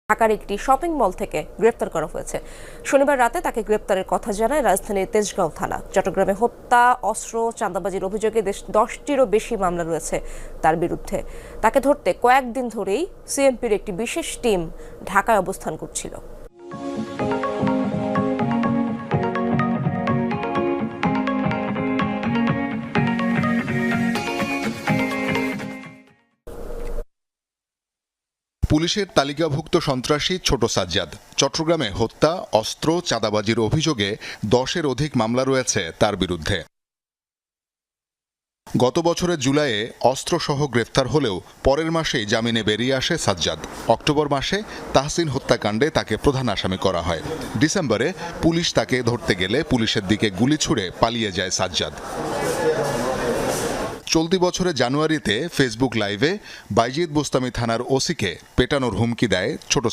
ঢাকার একটি shopping mall থেকে গ্রেপ্তার করা হয়েছে। শনিবার রাতে তাকে গ্রেপ্তারের কথা জানায় রাজধানীর তেজগাঁও থানা। চট্টগ্রামে হত্যা, অস্ত্র, চাঁদাবাজির অভিযোগে 10টিরও বেশি মামলা রয়েছে তার বিরুদ্ধে। তাকে ধরতে কয়েকদিন ধরেই সিএমপির একটি বিশেষ টিম ঢাকায় অবস্থান করছিল। পুলিশের তালিকাভুক্ত সন্ত্রাসী ছোট সাজ্জাদ। চট্টগ্রামে হত্যা, অস্ত্র, চাঁদাবাজির অভিযোগে 10-এর অধিক মামলা রয়েছে তার বিরুদ্ধে। গত বছরের জুলাইয়ে অস্ত্রসহ গ্রেফতার হলেও পরের মাসেই জামিনে বেরিয়ে আসে সাজ্জাদ। অক্টোবর মাসে তাহসিন হত্যাকাণ্ডে তাকে প্রধান আসামি করা হয়। ডিসেম্বরে পুলিশ তাকে ধরতে গেলে পুলিশের দিকে গুলি ছুড়ে পালিয়ে যায় সাজ্জাদ। চলতি বছরের জানুয়ারিতে ফেসবুক লাইভে বাইজিদ বোস্তামি থানার ওসিকে পেটানোর হুমকি দেয় ছোট